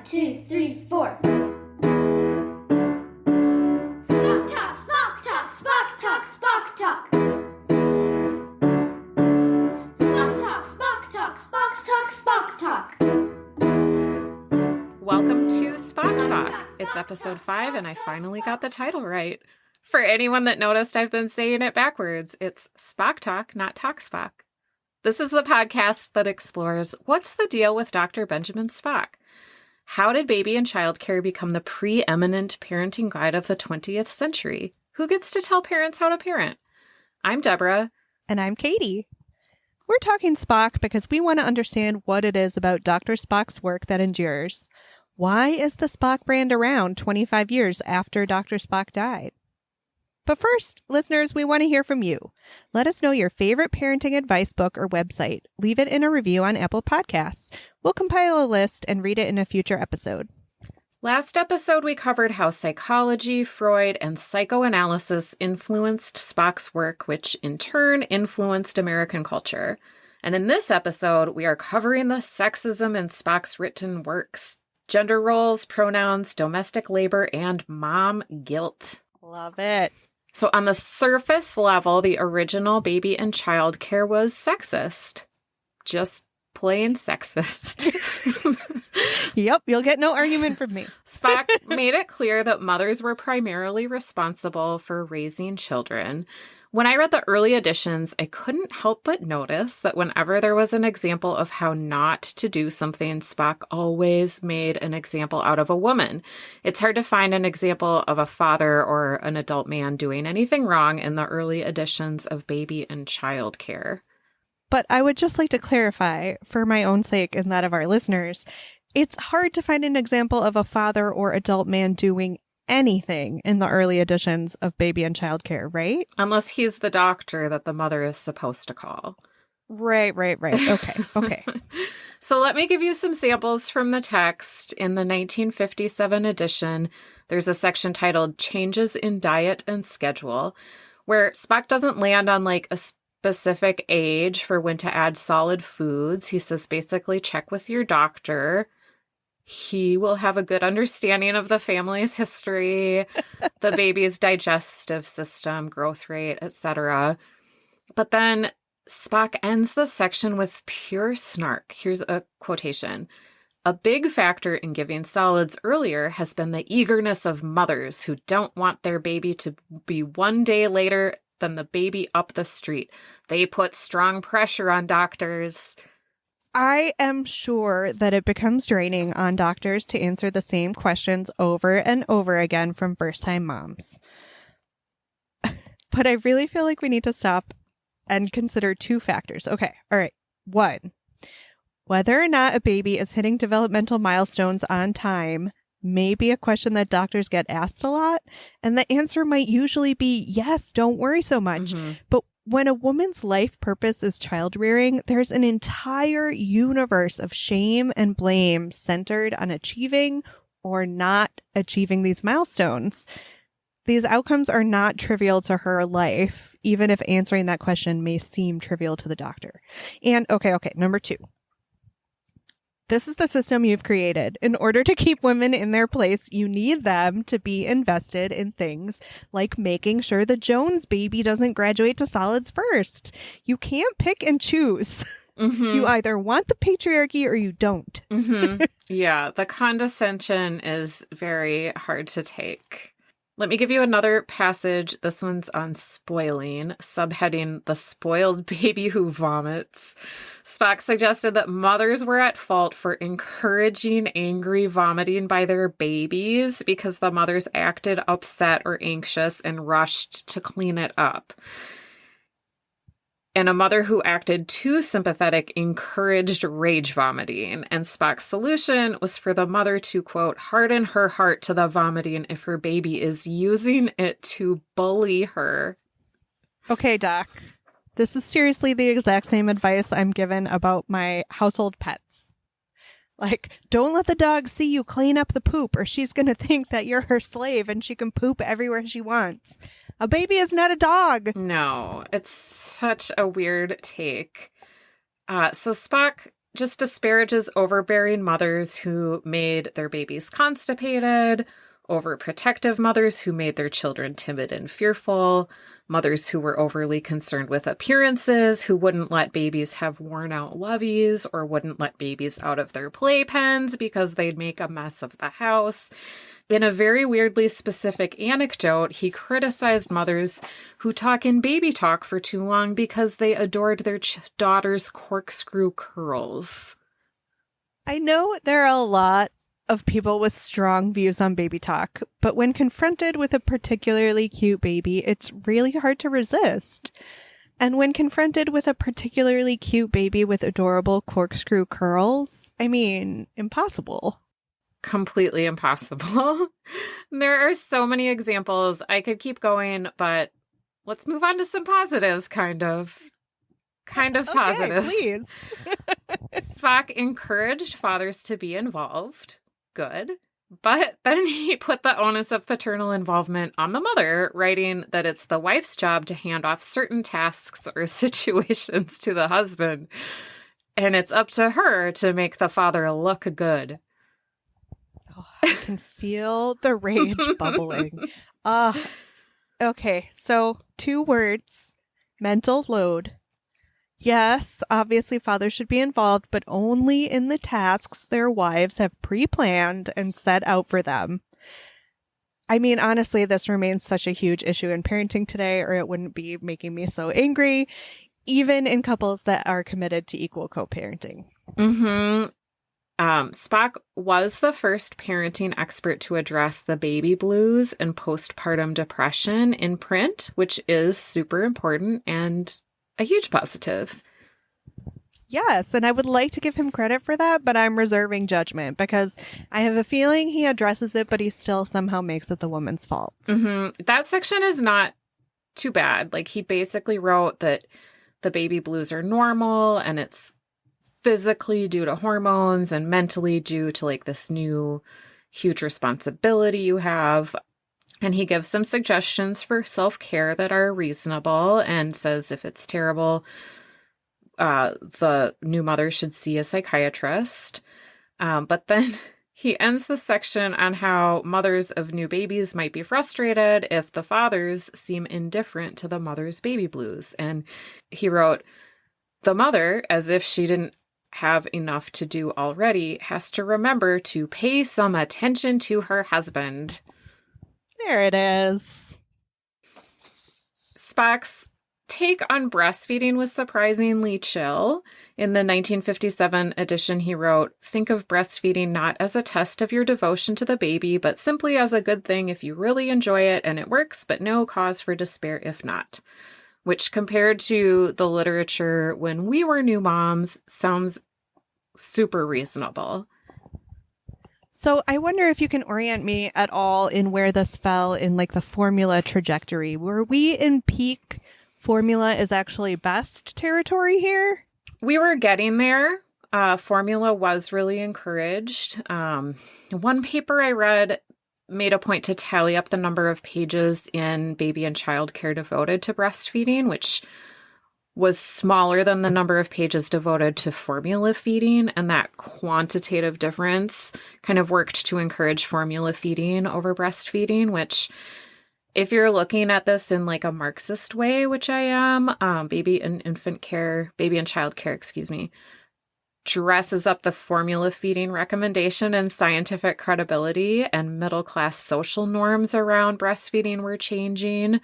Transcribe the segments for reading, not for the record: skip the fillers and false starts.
1, 2, 3, 4. Spock talk, Spock talk, Spock talk, Spock talk. Spock talk, Spock talk, Spock talk, Spock talk. Welcome to Spock Talk. It's episode 5, and I finally got the title right. For anyone that noticed I've been saying it backwards, it's Spock Talk, not Talk Spock. This is the podcast that explores what's the deal with Dr. Benjamin Spock. How did baby and child care become the preeminent parenting guide of the 20th century? Who gets to tell parents how to parent? I'm Deborah. And I'm Katie. We're talking Spock because we want to understand what it is about Dr. Spock's work that endures. Why is the Spock brand around 25 years after Dr. Spock died? But first, listeners, we want to hear from you. Let us know your favorite parenting advice book or website. Leave it in a review on Apple Podcasts. We'll compile a list and read it in a future episode. Last episode, we covered how psychology, Freud, and psychoanalysis influenced Spock's work, which in turn influenced American culture. And in this episode, we are covering the sexism in Spock's written works: gender roles, pronouns, domestic labor, and mom guilt. Love it. So on the surface level, the original baby and child care was sexist. Just plain sexist. Yep, you'll get no argument from me. Spock made it clear that mothers were primarily responsible for raising children. When I read the early editions, I couldn't help but notice that whenever there was an example of how not to do something, Spock always made an example out of a woman. It's hard to find an example of a father or an adult man doing anything wrong in the early editions of baby and child care. But I would just like to clarify, for my own sake and that of our listeners, it's hard to find an example of a father or adult man doing anything in the early editions of baby and child care, right? Unless he's the doctor that the mother is supposed to call. Right. Okay. So let me give you some samples from the text. In the 1957 edition, there's a section titled Changes in Diet and Schedule, where Spock doesn't land on like a specific age for when to add solid foods. He says basically check with your doctor. He will have a good understanding of the family's history, the baby's digestive system, growth rate, etc. But then Spock ends the section with pure snark. Here's a quotation. A big factor in giving solids earlier has been the eagerness of mothers who don't want their baby to be one day later than the baby up the street. They put strong pressure on doctors. I am sure that it becomes draining on doctors to answer the same questions over and over again from first-time moms. But I really feel like we need to stop and consider two factors. Okay, all right. One, whether or not a baby is hitting developmental milestones on time may be a question that doctors get asked a lot, and the answer might usually be yes, don't worry so much. Mm-hmm. But when a woman's life purpose is child rearing, there's an entire universe of shame and blame centered on achieving or not achieving these milestones. These outcomes are not trivial to her life, even if answering that question may seem trivial to the doctor. And okay, number 2. This is the system you've created. In order to keep women in their place, you need them to be invested in things like making sure the Jones baby doesn't graduate to solids first. You can't pick and choose. Mm-hmm. You either want the patriarchy or you don't. Mm-hmm. Yeah, the condescension is very hard to take. Let me give you another passage. This one's on spoiling, subheading The Spoiled Baby Who Vomits. Spock suggested that mothers were at fault for encouraging angry vomiting by their babies because the mothers acted upset or anxious and rushed to clean it up. And a mother who acted too sympathetic encouraged rage vomiting. And Spock's solution was for the mother to, quote, harden her heart to the vomiting if her baby is using it to bully her. Okay, Doc. This is seriously the exact same advice I'm given about my household pets. Like, don't let the dog see you clean up the poop or she's going to think that you're her slave and she can poop everywhere she wants. A baby is not a dog. No, it's such a weird take. So Spock just disparages overbearing mothers who made their babies constipated, overprotective mothers who made their children timid and fearful, mothers who were overly concerned with appearances, who wouldn't let babies have worn-out loveys or wouldn't let babies out of their playpens because they'd make a mess of the house. In a very weirdly specific anecdote, he criticized mothers who talk in baby talk for too long because they adored their daughter's corkscrew curls. I know there are a lot of people with strong views on baby talk, but when confronted with a particularly cute baby, it's really hard to resist. And when confronted with a particularly cute baby with adorable corkscrew curls, I mean, impossible. Completely impossible. There are so many examples. I could keep going, but let's move on to some positives, kind of positives. Please. Spock encouraged fathers to be involved. Good. But then he put the onus of paternal involvement on the mother, writing that it's the wife's job to hand off certain tasks or situations to the husband, and it's up to her to make the father look good. Oh, I can feel the rage bubbling. Okay, so 2 words. Mental load. Yes, obviously fathers should be involved, but only in the tasks their wives have pre-planned and set out for them. I mean, honestly, this remains such a huge issue in parenting today, or it wouldn't be making me so angry, even in couples that are committed to equal co-parenting. Mm-hmm. Spock was the first parenting expert to address the baby blues and postpartum depression in print, which is super important and a huge positive. Yes, and I would like to give him credit for that, but I'm reserving judgment because I have a feeling he addresses it, but he still somehow makes it the woman's fault. Mm-hmm. That section is not too bad. Like, he basically wrote that the baby blues are normal and it's physically due to hormones and mentally due to like this new huge responsibility you have. And he gives some suggestions for self-care that are reasonable and says if it's terrible, the new mother should see a psychiatrist. But then he ends the section on how mothers of new babies might be frustrated if the fathers seem indifferent to the mother's baby blues. And he wrote, the mother, as if she didn't have enough to do already, has to remember to pay some attention to her husband. There it is. Spock's take on breastfeeding was surprisingly chill. In the 1957 edition, he wrote, think of breastfeeding not as a test of your devotion to the baby, but simply as a good thing if you really enjoy it and it works, but no cause for despair if not. Which, compared to the literature when we were new moms, sounds super reasonable. So I wonder if you can orient me at all in where this fell in like the formula trajectory. Were we in peak formula is actually best territory here? We were getting there. Formula was really encouraged. One paper I read made a point to tally up the number of pages in baby and child care devoted to breastfeeding, which was smaller than the number of pages devoted to formula feeding. And that quantitative difference kind of worked to encourage formula feeding over breastfeeding, which, if you're looking at this in like a Marxist way, which I am, baby and child care, dresses up the formula feeding recommendation and scientific credibility, and middle-class social norms around breastfeeding were changing.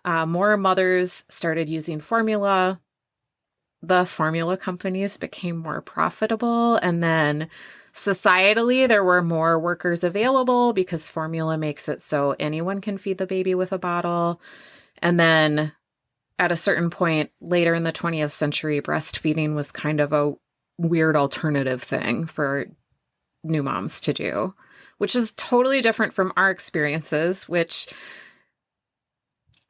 More mothers started using formula. The formula companies became more profitable. And then societally, there were more workers available because formula makes it so anyone can feed the baby with a bottle. And then at a certain point later in the 20th century, breastfeeding was kind of a weird alternative thing for new moms to do, which is totally different from our experiences, which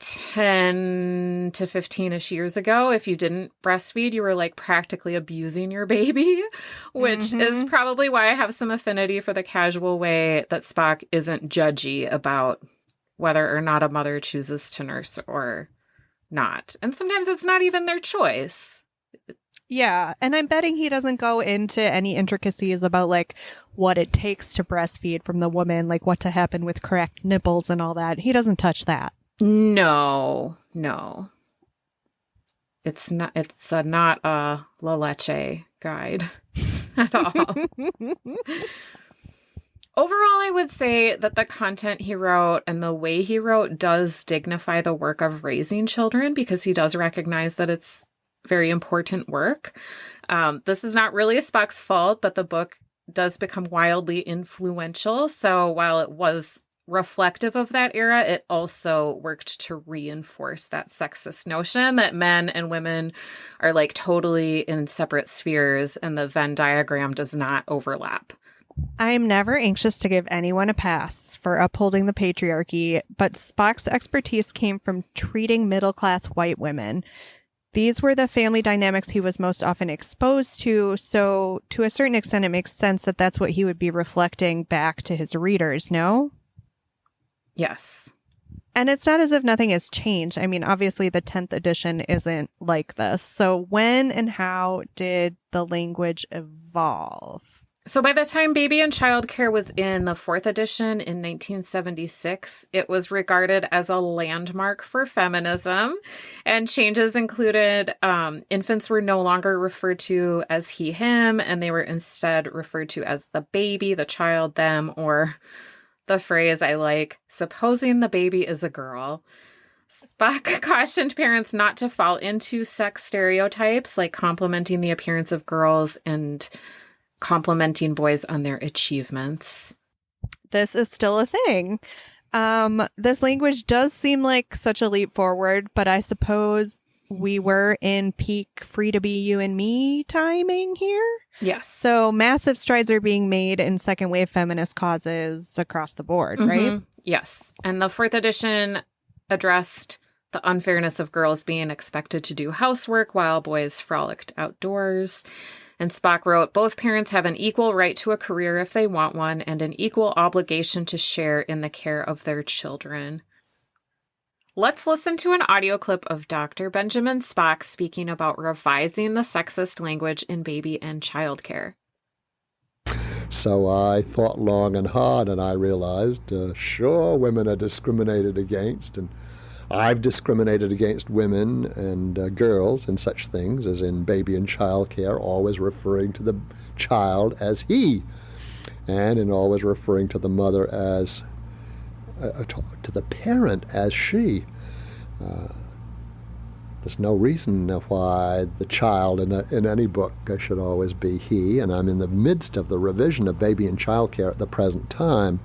10 to 15-ish years ago, if you didn't breastfeed, you were like practically abusing your baby, which is probably why I have some affinity for the casual way that Spock isn't judgy about whether or not a mother chooses to nurse or not. And sometimes it's not even their choice. Yeah, and I'm betting he doesn't go into any intricacies about like what it takes to breastfeed from the woman, like what to happen with correct nipples and all that. He doesn't touch that. No. It's not a La Leche guide at all. Overall, I would say that the content he wrote and the way he wrote does dignify the work of raising children because he does recognize that it's very important work. This is not really Spock's fault, but the book does become wildly influential. So while it was reflective of that era, it also worked to reinforce that sexist notion that men and women are like totally in separate spheres and the Venn diagram does not overlap. I'm never anxious to give anyone a pass for upholding the patriarchy, but Spock's expertise came from treating middle-class white women. These were the family dynamics he was most often exposed to, so to a certain extent it makes sense that that's what he would be reflecting back to his readers, no? Yes. And it's not as if nothing has changed. I mean, obviously the 10th edition isn't like this. So when and how did the language evolve? So by the time Baby and Child Care was in the 4th edition in 1976, it was regarded as a landmark for feminism. And changes included infants were no longer referred to as he, him, and they were instead referred to as the baby, the child, them, or the phrase I like, supposing the baby is a girl. Spock cautioned parents not to fall into sex stereotypes like complimenting the appearance of girls and complimenting boys on their achievements. This is still a thing. This language does seem like such a leap forward, but I suppose we were in peak free to be you and me timing here. Yes. So massive strides are being made in second wave feminist causes across the board, right? Yes. And the 4th edition addressed the unfairness of girls being expected to do housework while boys frolicked outdoors. And Spock wrote, both parents have an equal right to a career if they want one and an equal obligation to share in the care of their children. Let's listen to an audio clip of Dr. Benjamin Spock speaking about revising the sexist language in baby and child care. So I thought long and hard and I realized, sure, women are discriminated against, and I've discriminated against women and girls in such things as in baby and child care, always referring to the child as he, and in always referring to the mother as, to the parent as she. There's no reason why the child in any book should always be he, and I'm in the midst of the revision of baby and child care at the present time.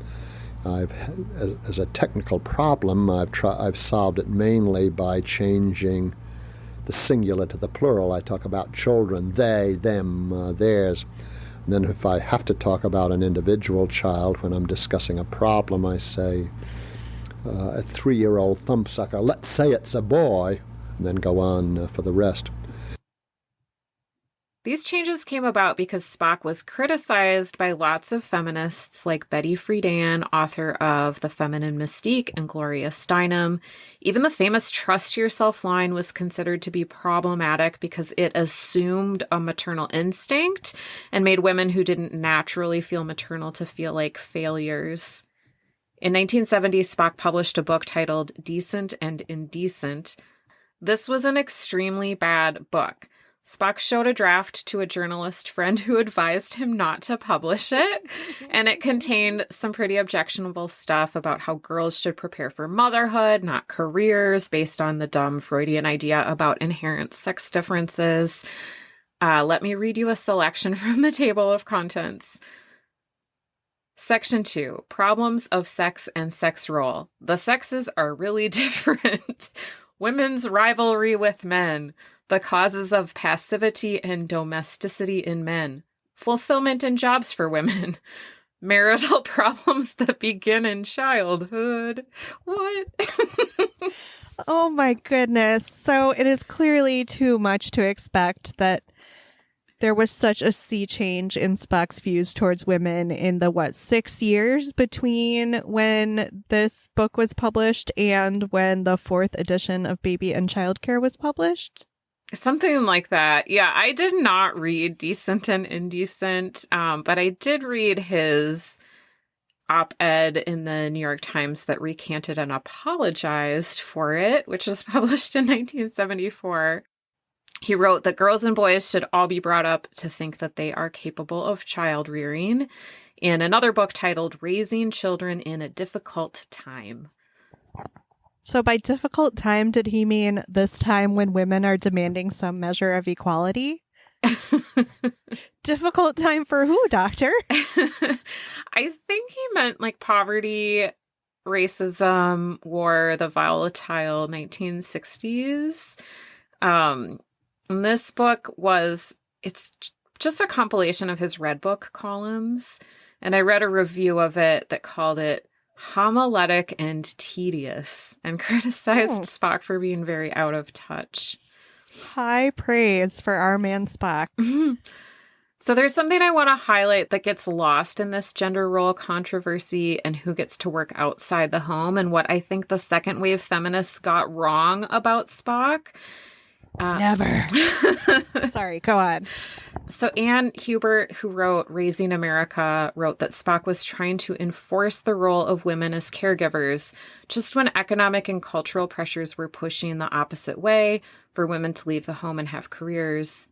As a technical problem, I've solved it mainly by changing the singular to the plural. I talk about children, they, them, theirs. And then if I have to talk about an individual child when I'm discussing a problem, I say, a 3-year-old thumbsucker, let's say it's a boy, and then go on for the rest. These changes came about because Spock was criticized by lots of feminists like Betty Friedan, author of The Feminine Mystique, and Gloria Steinem. Even the famous Trust Yourself line was considered to be problematic because it assumed a maternal instinct and made women who didn't naturally feel maternal to feel like failures. In 1970, Spock published a book titled Decent and Indecent. This was an extremely bad book. Spock showed a draft to a journalist friend who advised him not to publish it, and it contained some pretty objectionable stuff about how girls should prepare for motherhood, not careers, based on the dumb Freudian idea about inherent sex differences. Let me read you a selection from the table of contents. Section 2, Problems of Sex and Sex Role. The sexes are really different. Women's rivalry with men. The causes of passivity and domesticity in men. Fulfillment in jobs for women. Marital problems that begin in childhood. What? Oh my goodness. So it is clearly too much to expect that there was such a sea change in Spock's views towards women in the, 6 years between when this book was published and when the 4th edition of Baby and Child Care was published? Something like that. Yeah, I did not read Decent and Indecent, but I did read his op-ed in the New York Times that recanted and apologized for it, which was published in 1974. He wrote that girls and boys should all be brought up to think that they are capable of child rearing, in another book titled Raising Children in a Difficult Time. So by difficult time, did he mean this time when women are demanding some measure of equality? Difficult time for who, Doctor? I think he meant like poverty, racism, war, the volatile 1960s. And this book it's just a compilation of his Red Book columns. And I read a review of it that called it homiletic and tedious and criticized Spock for being very out of touch. High praise for our man Spock. So there's something I want to highlight that gets lost in this gender role controversy and who gets to work outside the home, and what I think the second wave feminists got wrong about Spock. Never. Sorry, go on. So Anne Hulbert, who wrote Raising America, wrote that Spock was trying to enforce the role of women as caregivers just when economic and cultural pressures were pushing the opposite way for women to leave the home and have careers.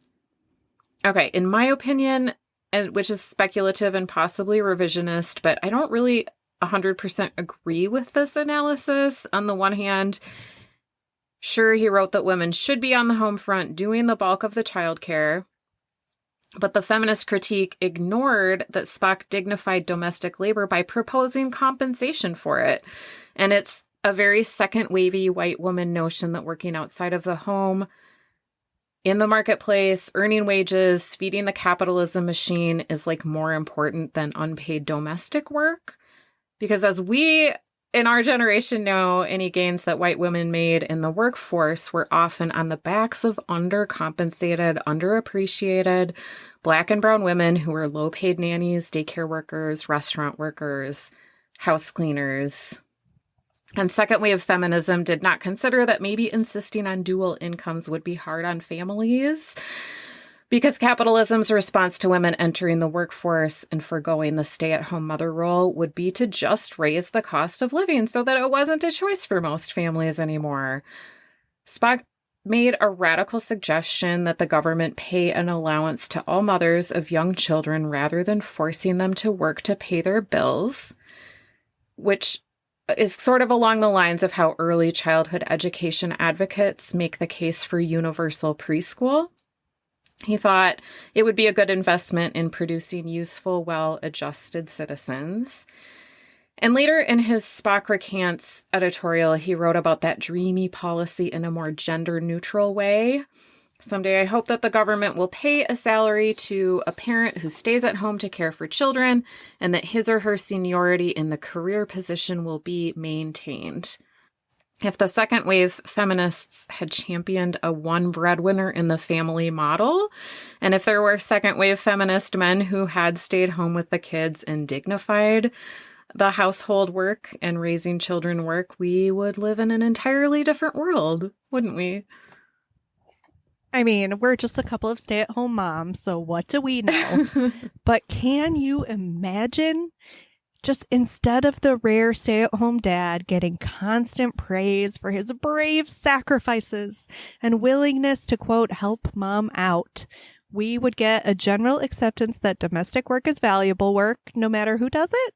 Okay, in my opinion, and which is speculative and possibly revisionist, but I don't really 100% agree with this analysis. On the one hand, sure, he wrote that women should be on the home front doing the bulk of the childcare, but the feminist critique ignored that Spock dignified domestic labor by proposing compensation for it. And it's a very second-wavy white woman notion that working outside of the home, in the marketplace, earning wages, feeding the capitalism machine is like more important than unpaid domestic work. Because as we in our generation know, any gains that white women made in the workforce were often on the backs of undercompensated, underappreciated Black and brown women who were low-paid nannies, daycare workers, restaurant workers, house cleaners. And second wave feminism did not consider that maybe insisting on dual incomes would be hard on families, because capitalism's response to women entering the workforce and forgoing the stay-at-home mother role would be to just raise the cost of living so that it wasn't a choice for most families anymore. Spock made a radical suggestion that the government pay an allowance to all mothers of young children rather than forcing them to work to pay their bills, which is sort of along the lines of how early childhood education advocates make the case for universal preschool. He thought it would be a good investment in producing useful, well-adjusted citizens. And later in his Spock Recants editorial, he wrote about that dreamy policy in a more gender-neutral way. Someday I hope that the government will pay a salary to a parent who stays at home to care for children, and that his or her seniority in the career position will be maintained. If the second wave feminists had championed a one breadwinner in the family model, and if there were second wave feminist men who had stayed home with the kids and dignified the household work and raising children work, we would live in an entirely different world, wouldn't we? I mean, we're just a couple of stay-at-home moms, so what do we know? But can you imagine just instead of the rare stay-at-home dad getting constant praise for his brave sacrifices and willingness to, quote, help mom out, we would get a general acceptance that domestic work is valuable work, no matter who does it?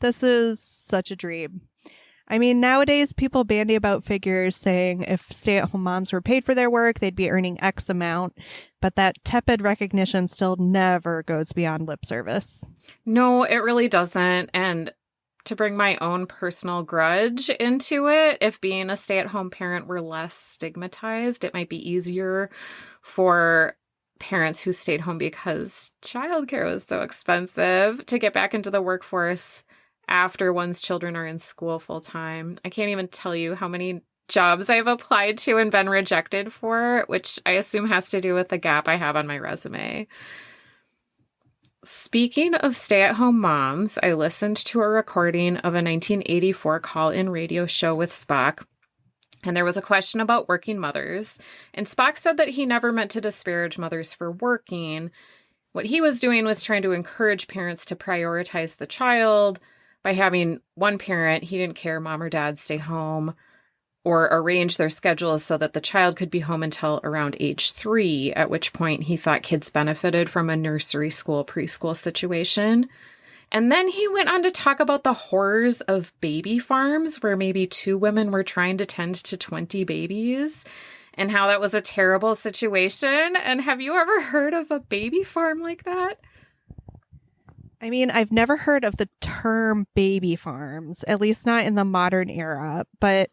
This is such a dream. I mean, nowadays people bandy about figures saying if stay-at-home moms were paid for their work, they'd be earning X amount. But that tepid recognition still never goes beyond lip service. No, it really doesn't. And to bring my own personal grudge into it, if being a stay-at-home parent were less stigmatized, it might be easier for parents who stayed home because childcare was so expensive to get back into the workforce after one's children are in school full time. I can't even tell you how many jobs I've applied to and been rejected for, which I assume has to do with the gap I have on my resume. Speaking of stay-at-home moms, I listened to a recording of a 1984 call-in radio show with Spock. And there was a question about working mothers. And Spock said that he never meant to disparage mothers for working. What he was doing was trying to encourage parents to prioritize the child by having one parent, he didn't care, mom or dad, stay home, or arrange their schedules so that the child could be home until around age 3, at which point he thought kids benefited from a nursery school, preschool situation. And then he went on to talk about the horrors of baby farms where maybe 2 women were trying to tend to 20 babies and how that was a terrible situation. And have you ever heard of a baby farm like that? I mean, I've never heard of the term baby farms, at least not in the modern era, but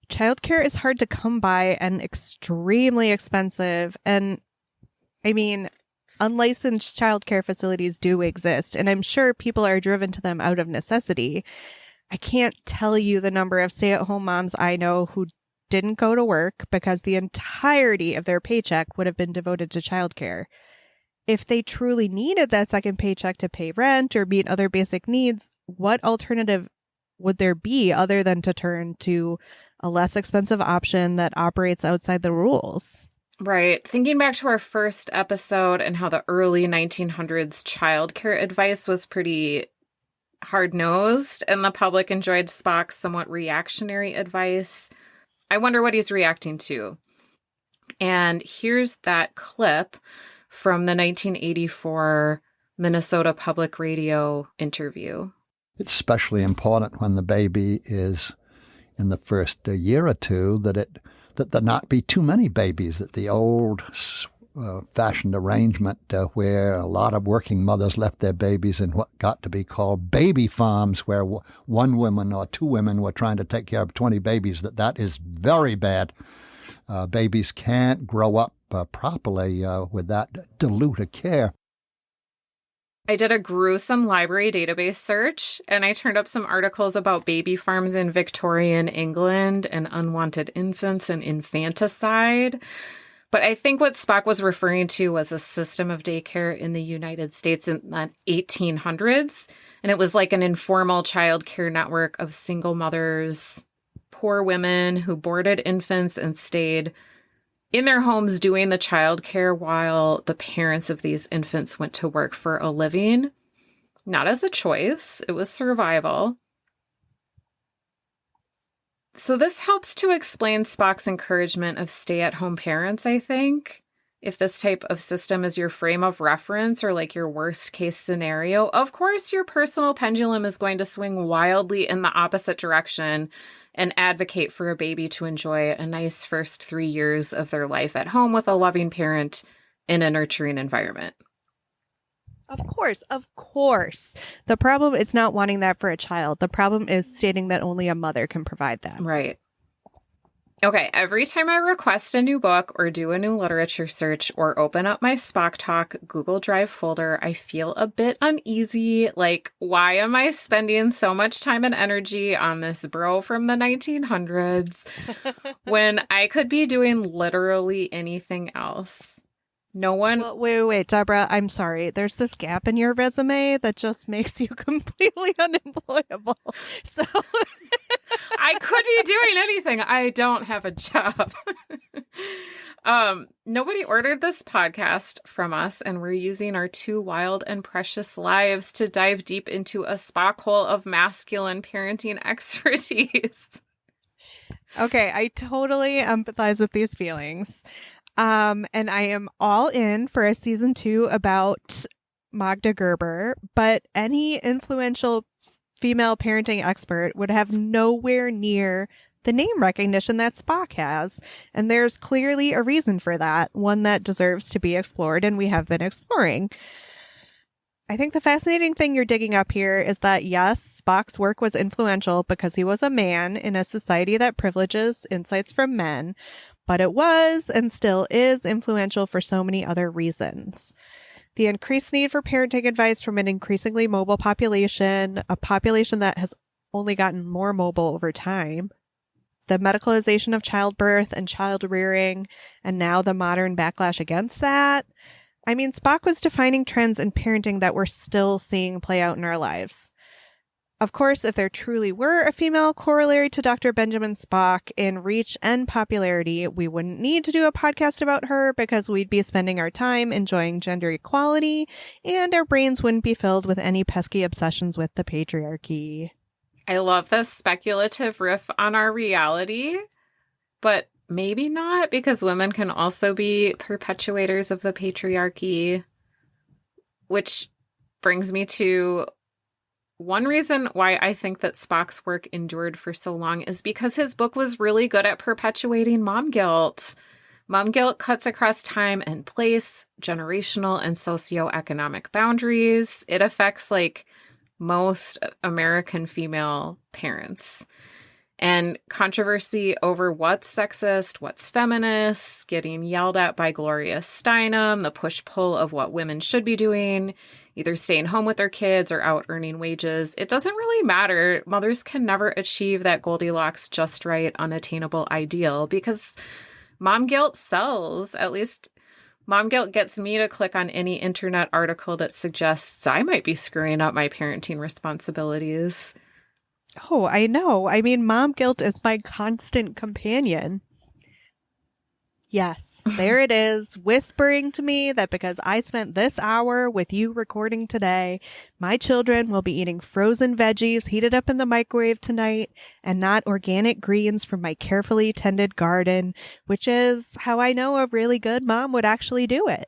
childcare is hard to come by and extremely expensive. And I mean, unlicensed childcare facilities do exist, and I'm sure people are driven to them out of necessity. I can't tell you the number of stay-at-home moms I know who didn't go to work because the entirety of their paycheck would have been devoted to childcare. If they truly needed that second paycheck to pay rent or meet other basic needs, what alternative would there be other than to turn to a less expensive option that operates outside the rules? Right. Thinking back to our first episode and how the early 1900s childcare advice was pretty hard-nosed and the public enjoyed Spock's somewhat reactionary advice, I wonder what he's reacting to. And here's that clip from the 1984 Minnesota Public Radio interview. It's especially important when the baby is in the first year or two that there not be too many babies, that the old fashioned arrangement where a lot of working mothers left their babies in what got to be called baby farms, where one woman or 2 women were trying to take care of 20 babies, that is very bad. Babies can't grow up properly with that diluted care. I did a gruesome library database search, and I turned up some articles about baby farms in Victorian England and unwanted infants and infanticide. But I think what Spock was referring to was a system of daycare in the United States in the 1800s. And it was like an informal child care network of single mothers, poor women who boarded infants and stayed in their homes doing the child care while the parents of these infants went to work for a living. Not as a choice, it was survival. So this helps to explain Spock's encouragement of stay-at-home parents, I think. If this type of system is your frame of reference or like your worst case scenario, of course your personal pendulum is going to swing wildly in the opposite direction and advocate for a baby to enjoy a nice first 3 years of their life at home with a loving parent in a nurturing environment. Of course, of course. The problem is not wanting that for a child. The problem is stating that only a mother can provide that. Right. Okay, every time I request a new book or do a new literature search or open up my Spock Talk Google Drive folder, I feel a bit uneasy. Like, why am I spending so much time and energy on this bro from the 1900s when I could be doing literally anything else? No one... Well, wait, Deborah, I'm sorry. There's this gap in your resume that just makes you completely unemployable. So... I could be doing anything. I don't have a job. Nobody ordered this podcast from us, and we're using our 2 wild and precious lives to dive deep into a Spock hole of masculine parenting expertise. Okay, I totally empathize with these feelings. And I am all in for a season 2 about Magda Gerber, but any influential female parenting expert would have nowhere near the name recognition that Spock has. And there's clearly a reason for that, one that deserves to be explored, and we have been exploring. I think the fascinating thing you're digging up here is that, yes, Spock's work was influential because he was a man in a society that privileges insights from men, but it was and still is influential for so many other reasons. The increased need for parenting advice from an increasingly mobile population, a population that has only gotten more mobile over time, the medicalization of childbirth and child rearing, and now the modern backlash against that. I mean, Spock was defining trends in parenting that we're still seeing play out in our lives. Of course, if there truly were a female corollary to Dr. Benjamin Spock in reach and popularity, we wouldn't need to do a podcast about her because we'd be spending our time enjoying gender equality and our brains wouldn't be filled with any pesky obsessions with the patriarchy. I love this speculative riff on our reality, but maybe not, because women can also be perpetuators of the patriarchy, which brings me to one reason why I think that Spock's work endured for so long is because his book was really good at perpetuating mom guilt. Mom guilt cuts across time and place, generational and socioeconomic boundaries. It affects like most American female parents. And controversy over what's sexist, what's feminist, getting yelled at by Gloria Steinem, the push-pull of what women should be doing, either staying home with their kids or out earning wages. It doesn't really matter. Mothers can never achieve that Goldilocks just right, unattainable ideal because mom guilt sells. At least mom guilt gets me to click on any internet article that suggests I might be screwing up my parenting responsibilities. Oh, I know. I mean, mom guilt is my constant companion. Yes, there it is, whispering to me that because I spent this hour with you recording today, my children will be eating frozen veggies heated up in the microwave tonight and not organic greens from my carefully tended garden, which is how I know a really good mom would actually do it.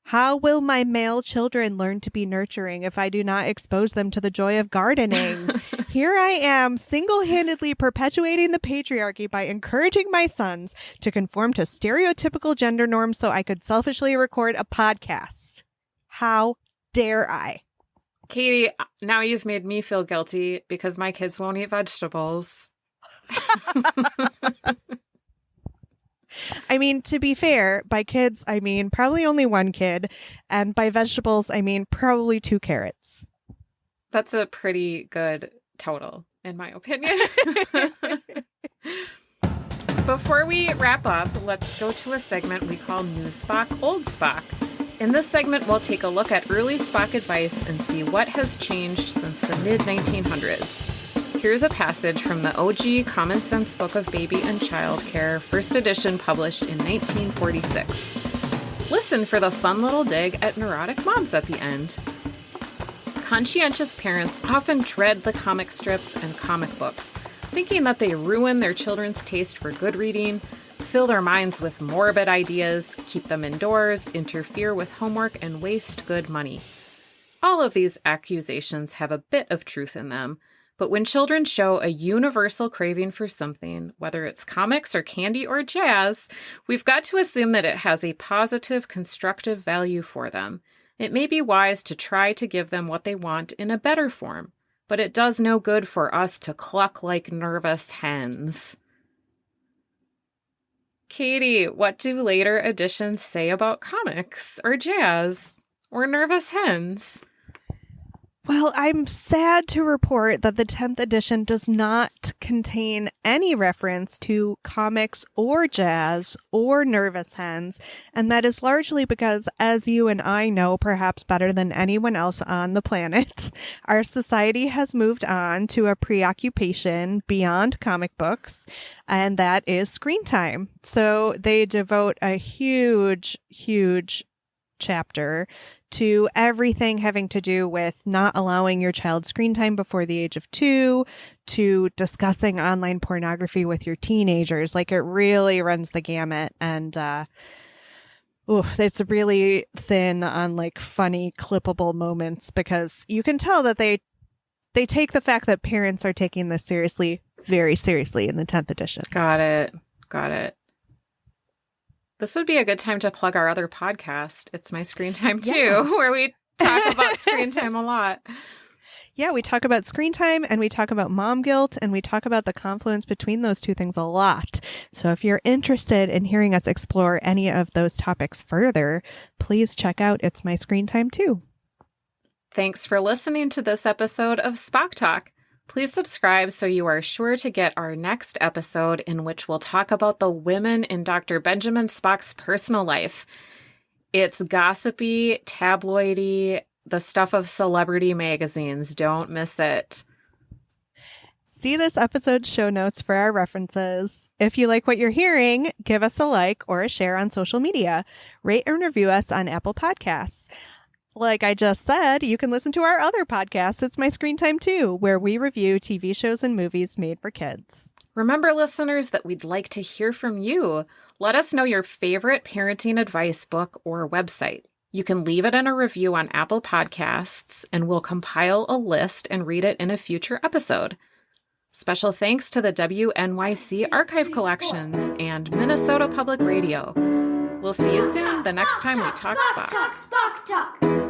How will my male children learn to be nurturing if I do not expose them to the joy of gardening? Here I am single-handedly perpetuating the patriarchy by encouraging my sons to conform to stereotypical gender norms so I could selfishly record a podcast. How dare I? Katie, now you've made me feel guilty because my kids won't eat vegetables. I mean, to be fair, by kids, I mean probably only one kid. And by vegetables, I mean probably 2 carrots. That's a pretty good total, in my opinion. Before we wrap up, let's go to a segment we call New Spock, Old Spock. In this segment, we'll take a look at early Spock advice and see what has changed since the mid-1900s. Here's a passage from the OG Common Sense Book of Baby and Child Care, first edition published in 1946. Listen for the fun little dig at neurotic moms at the end. Conscientious parents often dread the comic strips and comic books, thinking that they ruin their children's taste for good reading, fill their minds with morbid ideas, keep them indoors, interfere with homework, and waste good money. All of these accusations have a bit of truth in them. But when children show a universal craving for something, whether it's comics or candy or jazz, we've got to assume that it has a positive, constructive value for them. It may be wise to try to give them what they want in a better form, but it does no good for us to cluck like nervous hens. Katie, what do later editions say about comics or jazz or nervous hens? Well, I'm sad to report that the 10th edition does not contain any reference to comics or jazz or nervous hens, and that is largely because, as you and I know perhaps better than anyone else on the planet, our society has moved on to a preoccupation beyond comic books, and that is screen time. So they devote a huge chapter to everything having to do with not allowing your child screen time before the age of 2, to discussing online pornography with your teenagers. Like, it really runs the gamut, and it's really thin on like funny clippable moments, because you can tell that they take the fact that parents are taking this seriously, very seriously in the 10th edition. Got it. This would be a good time to plug our other podcast, It's My Screen Time Too, where we talk about screen time a lot. Yeah, we talk about screen time and we talk about mom guilt and we talk about the confluence between those two things a lot. So if you're interested in hearing us explore any of those topics further, please check out It's My Screen Time Too. Thanks for listening to this episode of Spock Talk. Please subscribe so you are sure to get our next episode, in which we'll talk about the women in Dr. Benjamin Spock's personal life. It's gossipy, tabloidy, the stuff of celebrity magazines. Don't miss it. See this episode's show notes for our references. If you like what you're hearing, give us a like or a share on social media. Rate and review us on Apple Podcasts. Like I just said, you can listen to our other podcast, It's My Screen Time Too, where we review TV shows and movies made for kids. Remember, listeners, that we'd like to hear from you. Let us know your favorite parenting advice book or website. You can leave it in a review on Apple Podcasts, and we'll compile a list and read it in a future episode. Special thanks to the WNYC Archive Collections and Minnesota Public Radio. We'll see you soon the next time we talk Spock. Spock, talk.